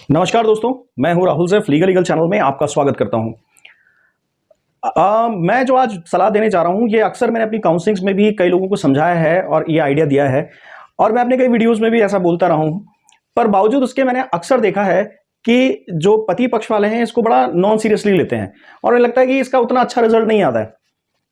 नमस्कार दोस्तों, मैं हूं राहुल सैफ। लीगल चैनल में आपका स्वागत करता हूं। मैं जो आज सलाह देने जा रहा हूं, ये अक्सर मैंने अपनी काउंसलिंग्स में भी कई लोगों को समझाया है और ये आइडिया दिया है, और मैं अपने कई वीडियोस में भी ऐसा बोलता रहा हूं। पर बावजूद उसके मैंने अक्सर देखा है कि जो पति पक्ष वाले हैं इसको बड़ा नॉन सीरियसली लेते हैं और उन्हें लगता है कि इसका उतना अच्छा रिजल्ट नहीं आता है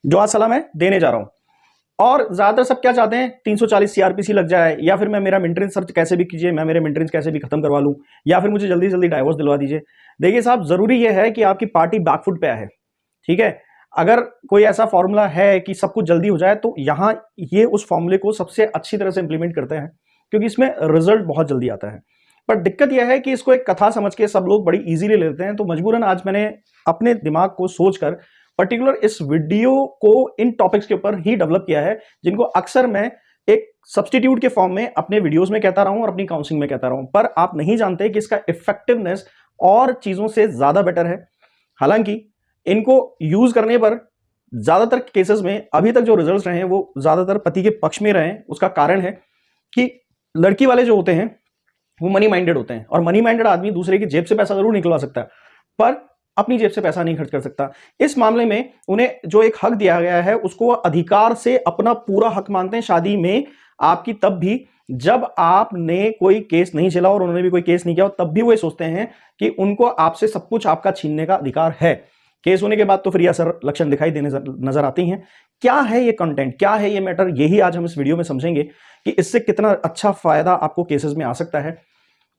जो आज सलाह मैं देने जा रहा हूं। और ज्यादातर सब क्या चाहते हैं, 340 सीआरपीसी लग जाए, या फिर मैं मेरा मेंटेनेंस सर्च कैसे भी कीजिए, मैं मेरे मेंटेनेंस कैसे भी खत्म करवा लूं, या फिर मुझे जल्दी जल्दी डाइवोर्स दिलवा दीजिए। देखिए साहब, जरूरी यह है कि आपकी पार्टी बैकफुट पे है। ठीक है, अगर कोई ऐसा फॉर्मूला है कि सब कुछ जल्दी हो जाए तो यहां ये उस फॉर्मूले को सबसे अच्छी तरह से इंप्लीमेंट करते हैं, क्योंकि इसमें रिजल्ट बहुत जल्दी आता है। पर दिक्कत यह है कि इसको एक कथा समझ के सब लोग बड़ी इजीली लेते हैं। तो मजबूरन आज मैंने अपने दिमाग को सोचकर पर्टिकुलर इस वीडियो को इन टॉपिक्स के ऊपर ही डेवलप किया है, जिनको अक्सर मैं एक सब्स्टिट्यूट के फॉर्म में अपने वीडियोस में कहता रहा हूं और अपनी काउंसलिंग में कहता रहा हूं, पर आप नहीं जानते कि इसका इफेक्टिवनेस और चीजों से ज्यादा बेटर है। हालांकि इनको यूज करने पर ज्यादातर केसेस में अभी तक जो रिजल्ट्स रहे हैं वो ज्यादातर पति के पक्ष में रहे हैं। उसका कारण है कि लड़की वाले जो होते हैं वो मनी माइंडेड होते हैं, और मनी माइंडेड आदमी दूसरे की जेब से पैसा जरूर निकलवा सकता है पर अपनी जेब से पैसा नहीं खर्च कर सकता। इस मामले में उन्हें जो एक हक दिया गया है उसको अधिकार से अपना पूरा हक मानते हैं शादी में आपकी, तब भी जब आपने कोई केस नहीं चला और उन्होंने भी कोई केस नहीं किया, तब भी वो सोचते हैं कि उनको आपसे सब कुछ आपका छीनने का अधिकार है। केस होने के बाद तो फिर यह असर लक्षण दिखाई देने नजर आती हैं। क्या है ये कंटेंट, क्या है ये मैटर, यही आज हम इस वीडियो में समझेंगे कि इससे कितना अच्छा फायदा आपको केसेस में आ सकता है।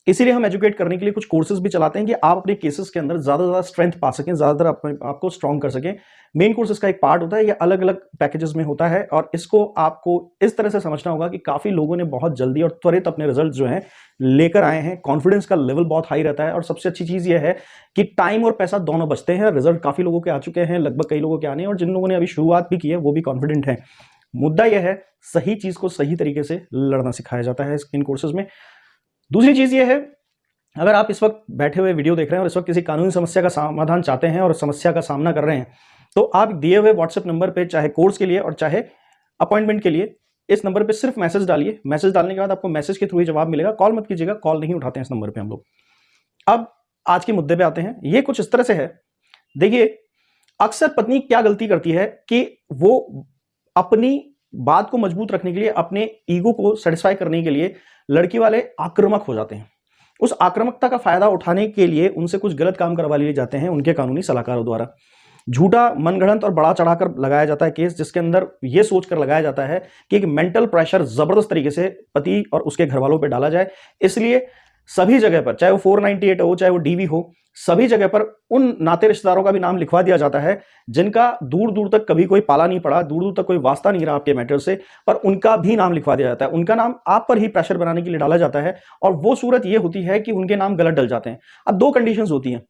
इसीलिए हम एजुकेट करने के लिए कुछ कोर्सेज भी चलाते हैं कि आप अपने केसेस के अंदर ज्यादा स्ट्रेंथ पा सकें, ज्यादातर आपको स्ट्रॉन्ग कर सकें। मेन कोर्सेज का एक पार्ट होता है, ये अलग अलग पैकेजेस में होता है, और इसको आपको इस तरह से समझना होगा कि काफी लोगों ने बहुत जल्दी और त्वरित अपने रिजल्ट जो हैं लेकर आए हैं। कॉन्फिडेंस का लेवल बहुत हाई रहता है, और सबसे अच्छी चीज यह है कि टाइम और पैसा दोनों बचते हैं। रिजल्ट काफी लोगों के आ चुके हैं, लगभग कई लोगों के आने हैं, और जिन लोगों ने अभी शुरुआत भी की है वो भी कॉन्फिडेंट है। मुद्दा यह है, सही चीज को सही तरीके से लड़ना सिखाया जाता है इन कोर्सेज में। दूसरी चीज यह है, अगर आप इस वक्त बैठे हुए वीडियो देख रहे हैं और इस वक्त किसी कानूनी समस्या का समाधान चाहते हैं और समस्या का सामना कर रहे हैं, तो आप दिए हुए व्हाट्सएप नंबर पे चाहे कोर्स के लिए और चाहे अपॉइंटमेंट के लिए इस नंबर पे सिर्फ मैसेज डालिए। मैसेज डालने के बाद आपको मैसेज के थ्रू ही जवाब मिलेगा। कॉल मत कीजिएगा, कॉल नहीं उठाते हैं इस नंबर पे हम लोग। अब आज के मुद्दे पे आते हैं। ये कुछ इस तरह से है, देखिए अक्सर पत्नी क्या गलती करती है कि वो अपनी बात को मजबूत रखने के लिए, अपने ईगो को सेटिस्फाई करने के लिए लड़की वाले आक्रामक हो जाते हैं। उस आक्रामकता का फायदा उठाने के लिए उनसे कुछ गलत काम करवा लिए जाते हैं उनके कानूनी सलाहकारों द्वारा। झूठा, मनगढ़ंत और बड़ा चढ़ाकर लगाया जाता है केस, जिसके अंदर यह सोचकर लगाया जाता है कि एक मेंटल प्रेशर जबरदस्त तरीके से पति और उसके घर वालों पर डाला जाए। इसलिए सभी जगह पर, चाहे वो 498 हो, चाहे वो डीवी हो, सभी जगह पर उन नाते रिश्तेदारों का भी नाम लिखवा दिया जाता है जिनका दूर दूर तक कभी कोई पाला नहीं पड़ा, दूर दूर तक कोई वास्ता नहीं रहा आपके मैटर से, पर उनका भी नाम लिखवा दिया जाता है। उनका नाम आप पर ही प्रेशर बनाने के लिए डाला जाता है, और वो सूरत ये होती है कि उनके नाम गलत डल जाते हैं। अब दो कंडीशंस होती हैं।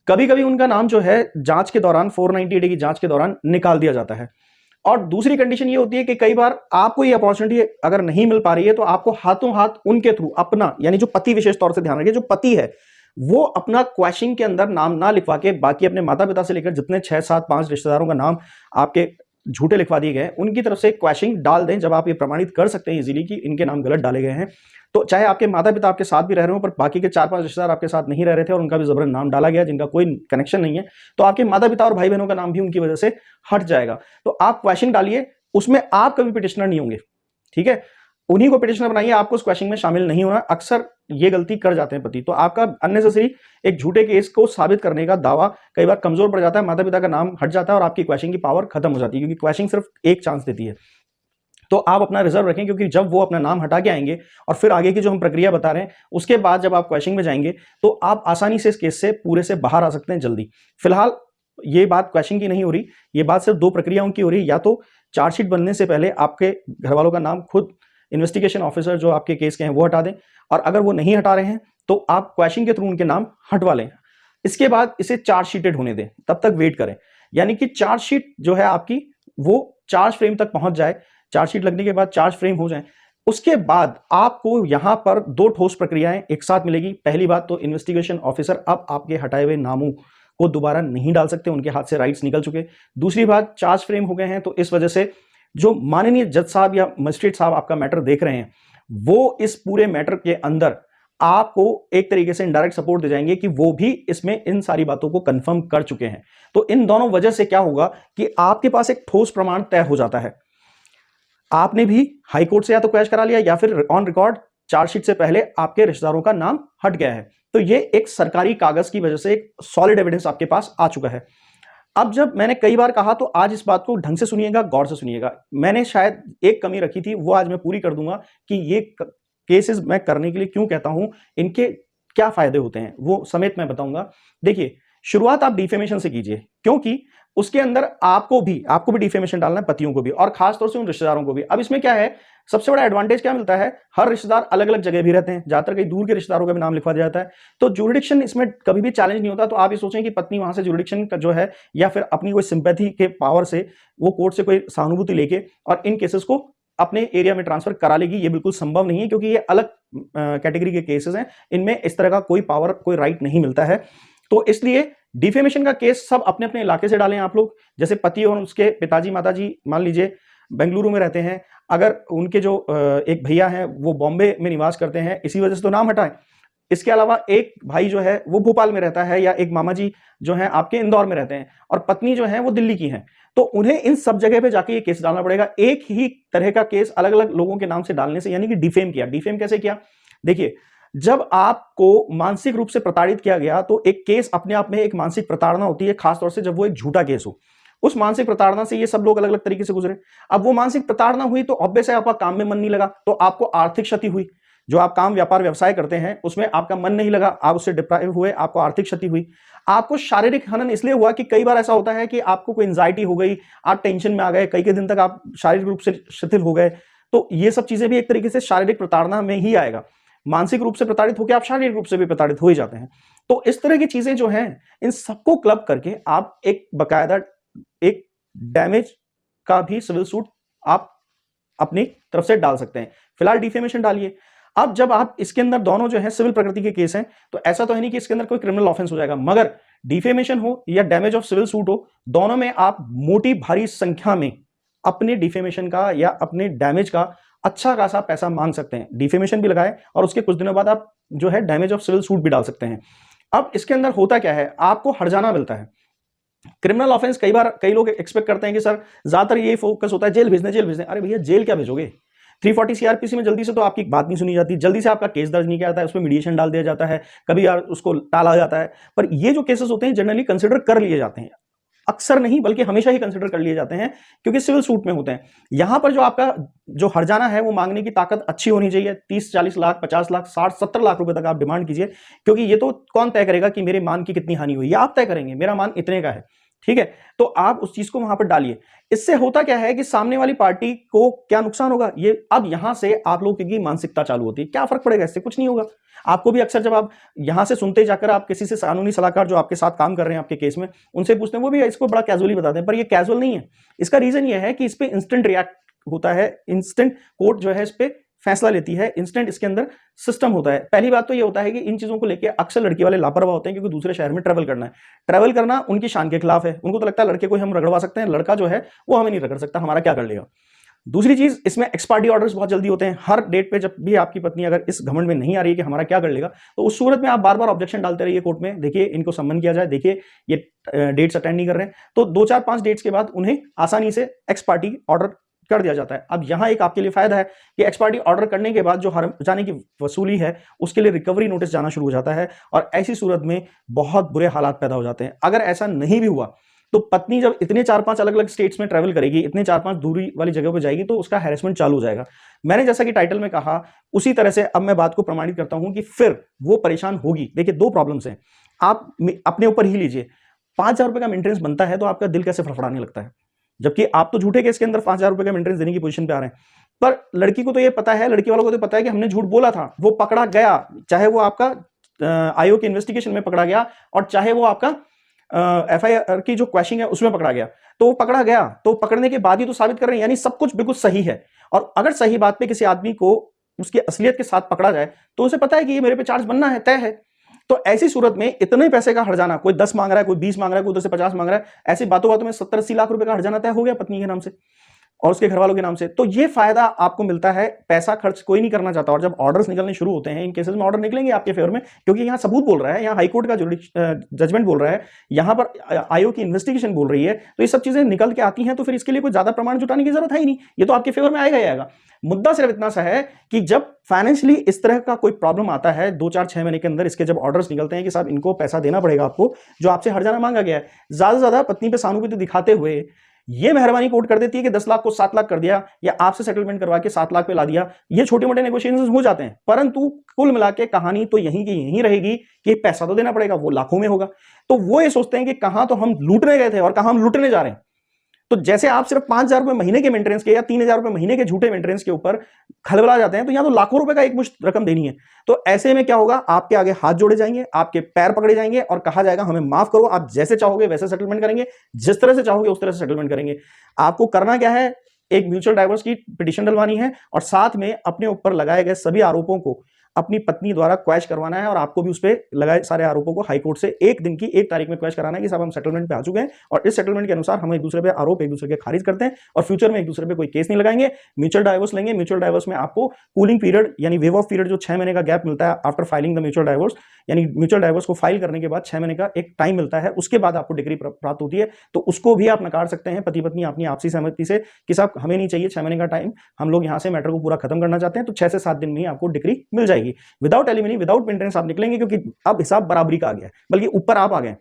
कभी कभी उनका नाम जो है जांच के दौरान, 498 की जांच के दौरान निकाल दिया जाता है, और दूसरी कंडीशन ये होती है कि कई बार आपको ये अपॉर्चुनिटी अगर नहीं मिल पा रही है तो आपको हाथों हाथ उनके थ्रू अपना, यानी जो पति, विशेष तौर से ध्यान रखिए, जो पति है वो अपना क्वेश्चन के अंदर नाम ना लिखवा के बाकी अपने माता पिता से लेकर जितने 6, 7, 5 रिश्तेदारों का नाम आपके झूठे लिखवा दिए गए उनकी तरफ से क्वेश्चन डाल दें। जब आप ये प्रमाणित कर सकते हैं इजीली कि इनके नाम गलत डाले गए हैं, तो चाहे आपके माता पिता आपके साथ भी रह रहे हो पर बाकी के 4-5 रिश्तेदार आपके साथ नहीं रह रहे थे और उनका भी जबरन नाम डाला गया जिनका कोई कनेक्शन नहीं है, तो आपके माता पिता और भाई बहनों का नाम भी उनकी वजह से हट जाएगा। तो आप क्वेश्चन डालिए, उसमें आप कभी पिटिशनर नहीं होंगे, ठीक है, उन्हीं को पिटिशनर बनाइए, आपको उस क्वेश्चन में शामिल नहीं होना। अक्सर ये गलती कर जाते हैं पति, तो आपका अननेसेसरी एक झूठे केस को साबित करने का दावा कई बार कमजोर पड़ जाता है, माता पिता का नाम हट जाता है और आपकी क्वेश्चन की पावर खत्म हो जाती है, क्योंकि क्वेश्चन सिर्फ एक चांस देती है। तो आप अपना रिजर्व रखें, क्योंकि जब वो अपना नाम हटा के आएंगे और फिर आगे की जो हम प्रक्रिया बता रहे हैं उसके बाद जब आप क्वेश्चन में जाएंगे तो आप आसानी से इस केस से पूरे से बाहर आ सकते हैं जल्दी। फिलहाल ये बात क्वेश्चन की नहीं हो रही, ये बात सिर्फ दो प्रक्रियाओं की हो रही है। या तो चार्जशीट बनने से पहले आपके घर वालों का नाम खुद इन्वेस्टिगेशन ऑफिसर जो आपके केस के हैं वो हटा दें, और अगर वो नहीं हटा रहे हैं तो आप क्वेश्चन के थ्रू उनके नाम हटवा लें। इसके बाद इसे चार्जशीटेड होने दें, तब तक वेट करें, यानी कि चार्जशीट जो है आपकी वो चार्ज फ्रेम तक पहुंच जाए। चार्जशीट लगने के बाद चार्ज फ्रेम हो जाए, उसके बाद आपको यहां पर दो ठोस प्रक्रियाएं एक साथ मिलेगी। पहली बात तो इन्वेस्टिगेशन ऑफिसर अब आपके हटाए हुए नामों को दोबारा नहीं डाल सकते, उनके हाथ से राइट्स निकल चुके। दूसरी बात, चार्ज फ्रेम हो गए हैं, तो इस वजह से जो माननीय जज साहब या मजिस्ट्रेट साहब आपका मैटर देख रहे हैं वो इस पूरे मैटर के अंदर आपको एक तरीके से इनडायरेक्ट सपोर्ट दे जाएंगे कि वो भी इसमें इन सारी बातों को कंफर्म कर चुके हैं। तो इन दोनों वजह से क्या होगा कि आपके पास एक ठोस प्रमाण तय हो जाता है। आपने भी हाई कोर्ट से या तो क्वैश करा लिया या फिर ऑन रिकॉर्ड चार्जशीट से पहले आपके रिश्तेदारों का नाम हट गया है। तो ये एक सरकारी कागज की वजह से एक सॉलिड एविडेंस आपके पास आ चुका है। अब जब मैंने कई बार कहा तो आज इस बात को ढंग से सुनिएगा, गौर से सुनिएगा। मैंने शायद एक कमी रखी थी, वो आज मैं पूरी कर दूंगा कि ये केसेस मैं करने के लिए क्यों कहता हूं, इनके क्या फायदे होते हैं वो समेत मैं बताऊंगा। देखिए, शुरुआत आप डिफेमेशन से कीजिए, क्योंकि उसके अंदर आपको भी डिफेमेशन डालना है, पतियों को भी और खासतौर से उन रिश्तेदारों को भी। अब इसमें क्या है, सबसे बड़ा एडवांटेज क्या मिलता है, हर रिश्तेदार अलग अलग जगह भी रहते हैं, ज्यादातर कई दूर के रिश्तेदारों का भी नाम लिखवा दिया जाता है, तो जुरिडिक्शन इसमें कभी भी चैलेंज नहीं होता। तो आप ये सोचें कि पत्नी वहां से जुरिडिक्शन का जो है या फिर अपनी कोई सिंपैथी के पावर से वो कोर्ट से कोई सहानुभूति लेके और इन केसेस को अपने एरिया में ट्रांसफर करा लेगी, ये बिल्कुल संभव नहीं है, क्योंकि ये अलग कैटेगरी के केसेस हैं, इनमें इस तरह का कोई पावर, कोई राइट नहीं मिलता है। तो इसलिए डिफेमेशन का केस सब अपने अपने इलाके से डालें आप लोग। जैसे पति और उसके पिताजी माताजी मान लीजिए बेंगलुरु में रहते हैं, अगर उनके जो एक भैया हैं वो बॉम्बे में निवास करते हैं, इसी वजह से तो नाम हटाएं। इसके अलावा एक भाई जो है वो भोपाल में रहता है, या एक मामा जी जो हैं आपके इंदौर में रहते हैं, और पत्नी जो है वो दिल्ली की हैं, तो उन्हें इन सब जगह पे जाके ये केस डालना पड़ेगा। एक ही तरह का केस अलग अलग लोगों के नाम से डालने से, यानी कि डिफेम किया। डिफेम कैसे किया? देखिए, जब आपको मानसिक रूप से प्रताड़ित किया गया तो एक केस अपने आप में एक मानसिक प्रताड़ना होती है, खासतौर से जब वो एक झूठा केस हो। उस मानसिक प्रताड़ना से ये सब लोग अलग अलग तरीके से गुजरे। अब वो मानसिक प्रताड़ना हुई तो ऑब्वियस है आपका काम में मन नहीं लगा, तो आपको आर्थिक क्षति हुई। जो आप काम व्यापार व्यवसाय करते हैं उसमें आपका मन नहीं लगा, आप उससे डिप्राइव हुए, आपको आर्थिक क्षति हुई। आपको शारीरिक हनन इसलिए हुआ कि कई बार ऐसा होता है कि आपको कोई एंजाइटी हो गई, आप टेंशन में आ गए, कई दिन तक आप शारीरिक रूप से शिथिल हो गए, तो ये सब चीजें भी एक तरीके से शारीरिक प्रताड़ना में ही आएगा। मानसिक रूप से प्रताड़ित होकर आप शारीरिक रूप से भी प्रताड़ित हो ही जाते हैं। तो इस तरह की चीजें जो हैं, इन सबको क्लब करके आप एक बकायदा एक डैमेज का भी सिविल सूट आप अपनी तरफ से डाल सकते हैं। फिलहाल डिफेमेशन डालिए। अब जब आप इसके अंदर दोनों जो है सिविल प्रकृति के केस हैं, तो ऐसा तो है नहीं कि इसके अंदर कोई क्रिमिनल ऑफेंस हो जाएगा, मगर डिफेमेशन हो या डैमेज ऑफ सिविल सूट हो, दोनों में आप मोटी भारी संख्या में अपने डिफेमेशन का या अपने डैमेज का अच्छा खासा पैसा मांग सकते हैं। डिफेमेशन भी लगाए और उसके कुछ दिनों बाद आप जो है डैमेज ऑफ सिविल सूट भी डाल सकते हैं। अब इसके अंदर होता क्या है, आपको हर्जाना मिलता है। क्रिमिनल ऑफेंस कई लोग एक्सपेक्ट करते हैं कि सर ज्यादातर ये फोकस होता है जेल भेजने जेल भेजने। अरे भैया, जेल क्या भेजोगे? 340 सीआरपीसी में जल्दी से तो आपकी बात नहीं सुनी जाती, जल्दी से आपका केस दर्ज नहीं किया जाता है, उसमें मीडिएशन डाल दिया जाता है, कभी यार उसको टाला जाता है। पर ये जो केसेस होते हैं जनरली कंसिडर कर लिए जाते हैं, अक्सर नहीं बल्कि हमेशा ही कंसिडर कर लिए जाते हैं, क्योंकि सिविल सूट में होते हैं। यहां पर जो आपका जो हर्जाना है वो मांगने की ताकत अच्छी होनी चाहिए। 30-40 लाख, 50 लाख, 60-70 लाख रुपए तक आप डिमांड कीजिए, क्योंकि ये तो कौन तय करेगा कि मेरे मान की कितनी हानि हुई, ये आप तय करेंगे, मेरा मान इतने का है, ठीक है। तो आप उस चीज को वहां पर डालिए। इससे होता क्या है कि सामने वाली पार्टी को क्या नुकसान होगा, ये अब यहां से आप लोगों की मानसिकता चालू होती है। क्या फर्क पड़ेगा, इससे कुछ नहीं होगा। आपको भी अक्सर जब आप यहां से सुनते जाकर आप किसी से कानूनी सलाहकार जो आपके साथ काम कर रहे हैं आपके केस में, उनसे पूछते हैं, वो भी इसको बड़ा कैजुअली बताते हैं, पर ये कैजुअल नहीं है। इसका रीजन ये है कि इस पे इंस्टेंट रिएक्ट होता है, इंस्टेंट कोर्ट जो है इस पे फैसला लेती है, इंस्टेंट इसके अंदर सिस्टम होता है। पहली बात तो ये होता है कि इन चीजों को लेके अक्सर लड़की वाले लापरवाह होते हैं, क्योंकि दूसरे शहर में ट्रैवल करना है। ट्रैवल करना उनकी शान के खिलाफ है, उनको तो लगता है लड़के को हम रगड़वा सकते हैं, लड़का जो है वो हमें नहीं रगड़ सकता, हमारा क्या कर लेगा। दूसरी चीज, इसमें एक्सपार्टी ऑर्डर्स बहुत जल्दी होते हैं। हर डेट पे जब भी आपकी पत्नी अगर इस घमंड में नहीं आ रही है कि हमारा क्या कर लेगा, तो उस सूरत में आप बार बार ऑब्जेक्शन डालते रहिए कोर्ट में, देखिए इनको सम्मन किया जाए, देखिए ये डेट्स अटेंड नहीं कर रहे हैं, तो 2-4-5 डेट्स के बाद उन्हें आसानी से एक्सपार्टी ऑर्डर कर दिया जाता है। अब यहां एक आपके लिए फायदा है कि एक्सपार्टी ऑर्डर करने के बाद जो हर्जाने की वसूली है उसके लिए रिकवरी नोटिस जाना शुरू हो जाता है, और ऐसी सूरत में बहुत बुरे हालात पैदा हो जाते हैं। अगर ऐसा नहीं भी हुआ तो पत्नी जब इतने 4-5 अलग अलग स्टेट्स में ट्रैवल करेगी, इतने 4-5 दूरी वाली जगह पर जाएगी, तो उसका हैरेसमेंट चालू हो जाएगा। मैंने जैसा कि टाइटल में कहा, उसी तरह से अब मैं बात को प्रमाणित करता हूं कि फिर वो परेशान होगी। देखिए, 2 प्रॉब्लम्स हैं, आप अपने ऊपर ही लीजिए। 5,000 रुपए का मेंटेनेंस बनता है तो आपका दिल कैसे फड़फड़ाने लगता है, जबकि आप तो झूठे केस के अंदर 5,000 रुपए का मेंटेनेंस देने की पोजीशन पे आ रहे हैं। पर लड़की को तो ये पता है, लड़की वालों को तो पता है कि हमने झूठ बोला था, वो पकड़ा गया, चाहे वो आपका आयोग के इन्वेस्टिगेशन में पकड़ा गया और चाहे वो आपका एफआईआर की जो क्वैशिंग है उसमें पकड़ा गया, तो वो पकड़ा गया, तो पकड़ने के बाद ही तो साबित कर रहे हैं, यानी सब कुछ बिल्कुल सही है। और अगर सही बात पे किसी आदमी को उसकी असलियत के साथ पकड़ा जाए तो उसे पता है कि ये मेरे पे चार्ज बनना है, तय है। तो ऐसी सूरत में इतने पैसे का हर्जाना, कोई 10 मांग रहा है, कोई 20 मांग रहा है, कोई उधर से 50 मांग रहा है, ऐसी बातों में 70-80 लाख रुपए का हर्जाना तय हो गया पत्नी के नाम से। और उसके घर वालों के नाम से, तो ये फायदा आपको मिलता है। पैसा खर्च कोई नहीं करना चाहता, और जब ऑर्डर्स निकलने शुरू होते हैं, इन केसेस में ऑर्डर निकलेंगे आपके फेवर में, क्योंकि यहाँ सबूत बोल रहा है, यहाँ हाईकोर्ट का जजमेंट बोल रहा है, यहाँ पर आयोग की इन्वेस्टिगेशन बोल रही है, तो ये सब चीजें निकल के आती हैं, तो फिर इसके लिए कोई ज्यादा प्रमाण जुटाने की जरूरत है ही नहीं, ये तो आपके फेवर में आएगा ही आएगा। मुद्दा सिर्फ इतना सा है कि जब फाइनेंशियली इस तरह का कोई प्रॉब्लम आता है 2-4-6 महीने के अंदर, इसके जब ऑर्डर्स निकलते हैं कि साहब इनको पैसा देना पड़ेगा आपको, जो आपसे हर जाना मांगा गया है, ज्यादा से ज्यादा पत्नी पे सहानुभूति दिखाते हुए ये मेहरबानी कोर्ट कर देती है कि 10 लाख को 7 लाख कर दिया, या आपसे सेटलमेंट करवा के 7 लाख पे ला दिया। ये छोटे मोटे नेगोशिएशंस हो जाते हैं, परंतु कुल मिला के कहानी तो यहीं की यहीं रहेगी कि पैसा तो देना पड़ेगा, वो लाखों में होगा। तो वो ये सोचते हैं कि कहां तो हम लूटने गए थे और कहां हम लूटने जा रहे हैं। तो जैसे आप सिर्फ 5,000 रुपए महीने के मेंटेनेंस के या 3,000 रुपए महीने के झूठे मेंटेनेंस के ऊपर खलबला जाते हैं, तो यहां तो लाखों रुपए का एक मुश्त रकम देनी है। तो ऐसे में क्या होगा, आपके आगे हाथ जोड़े जाएंगे, आपके पैर पकड़े जाएंगे और कहा जाएगा हमें माफ करो, आप जैसे चाहोगे वैसे सेटलमेंट करेंगे, जिस तरह से चाहोगे उस तरह से सेटलमेंट करेंगे। आपको करना क्या है, एक म्यूचुअल डाइवोर्स की पिटीशन डलवानी है और साथ में अपने ऊपर लगाए गए सभी आरोपों को अपनी पत्नी द्वारा क्वैश करवाना है, और आपको भी उस पर लगाए सारे आरोपों को हाईकोर्ट से एक दिन की एक तारीख में क्वैश कराना है कि साहब हम सेटलमेंट पे आ चुके हैं, और इस सेटलमेंट के अनुसार हम एक दूसरे पे आरोप एक दूसरे के खारिज करते हैं और फ्यूचर में एक दूसरे पे कोई केस नहीं लगाएंगे, म्यूचुअल डाइवोर्स लेंगे। म्यूचुअल डाइवोर्स में आपको कूलिंग पीरियड यानी वेव ऑफ पीरियड जो 6 महीने का गैप मिलता है after filing the mutual divorce, यानी म्यूचुअल डाइवोर्स को फाइल करने के बाद 6 महीने का एक टाइम मिलता है, उसके बाद आपको डिग्री प्राप्त होती है। तो उसको भी आप नकार सकते हैं पति पत्नी अपनी आपसी सहमति से कि साहब हमें नहीं चाहिए 6 महीने का टाइम, हम लोग यहाँ से मैटर को पूरा खत्म करना चाहते हैं, तो 6 से 7 दिन में ही आपको डिग्री मिल जाएगी। विदाउट एलिमनी, विदाउट मेंटेनेंस आप निकलेंगे, क्योंकि अब हिसाब बराबरी का आ गया है, बल्कि ऊपर आप आ गए।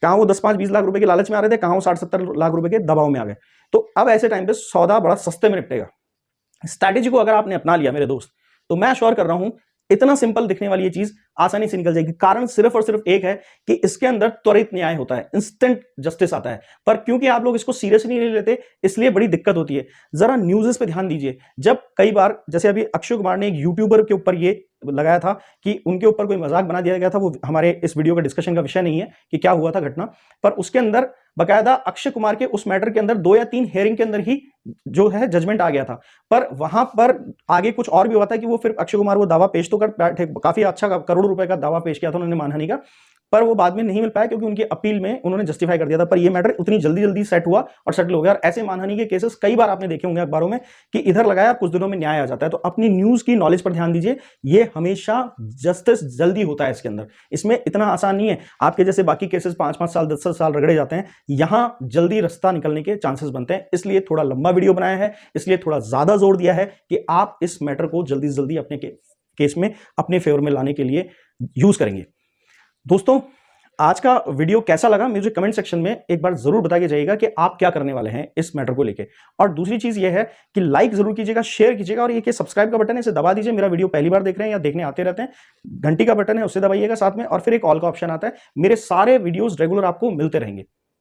कहां वो 10, 5, 20 लाख रुपए के लालच में आ रहे थे, कहां वो 60, 70 लाख रुपए के दबाव में आ गए। तो अब ऐसे टाइम पे सौदा बड़ा सस्ते में निपटेगा। स्ट्रैटेजी को अगर आपने अपना लिया मेरे दोस्त, तो मैं श्योर कर रहा हूं इतना सिंपल दिखने वाली ये चीज आसानी से निकल जाएगी। कारण सिर्फ और सिर्फ एक है कि इसके अंदर त्वरित न्याय होता है, इंस्टेंट जस्टिस आता है। पर क्योंकि आप लोग इसको सीरियसली नहीं लेते, इसलिए बड़ी दिक्कत होती है। जरा न्यूज़ पे ध्यान दीजिए। जब कई बार, जैसे अभी अक्षय कुमार ने एक यूट्यूबर के ऊपर ये लगाया था कि उनके ऊपर कोई मजाक बना दिया गया था, वो हमारे इस वीडियो का डिस्कशन का विषय नहीं है कि क्या हुआ था घटना, पर उसके अंदर बकायदा अक्षय कुमार के उस मैटर के अंदर 2 या 3 हेयरिंग के अंदर ही जो है जजमेंट आ गया था। पर वहां पर आगे कुछ और भी हुआ था कि वो फिर अक्षय कुमार वो दावा पेश तो कर बैठे, काफी अच्छा करोड़ों रुपए का दावा पेश किया था उन्होंने मानहानि का, पर वो बाद में नहीं मिल पाया क्योंकि उनकी अपील में उन्होंने जस्टिफाई कर दिया था। पर ये मैटर उतनी जल्दी जल्दी सेट हुआ और सेटल हो गया। और ऐसे मानहानि के केसेस कई बार आपने देखे होंगे अखबारों में कि इधर लगाया कुछ दिनों में न्याय आ जाता है। तो अपनी न्यूज की नॉलेज पर ध्यान दीजिए, ये हमेशा जस्टिस जल्दी होता है इसके अंदर, इसमें इतना आसान नहीं है। आपके जैसे बाकी केसेस 5-5 साल 10 साल रगड़े जाते हैं, यहां जल्दी रास्ता निकलने के चांसेस बनते हैं। इसलिए थोड़ा लंबा वीडियो बनाया है, इसलिए थोड़ा ज्यादा जोर दिया है कि आप इस मैटर को जल्दी जल्दी अपने केस में अपने फेवर में लाने के लिए यूज करेंगे। दोस्तों, आज का वीडियो कैसा लगा मुझे कमेंट सेक्शन में एक बार जरूर बता के जाइएगा कि आप क्या करने वाले हैं इस मैटर को लेके। और दूसरी चीज ये है कि लाइक जरूर कीजिएगा, शेयर कीजिएगा, और ये सब्सक्राइब का बटन है इसे दबा दीजिए। मेरा वीडियो पहली बार देख रहे हैं या देखने आते रहते हैं, घंटी का बटन है उसे दबाइएगा साथ में, और फिर एक ऑल का ऑप्शन आता है। मेरे सारे वीडियोस रेगुलर आपको मिलते रहेंगे।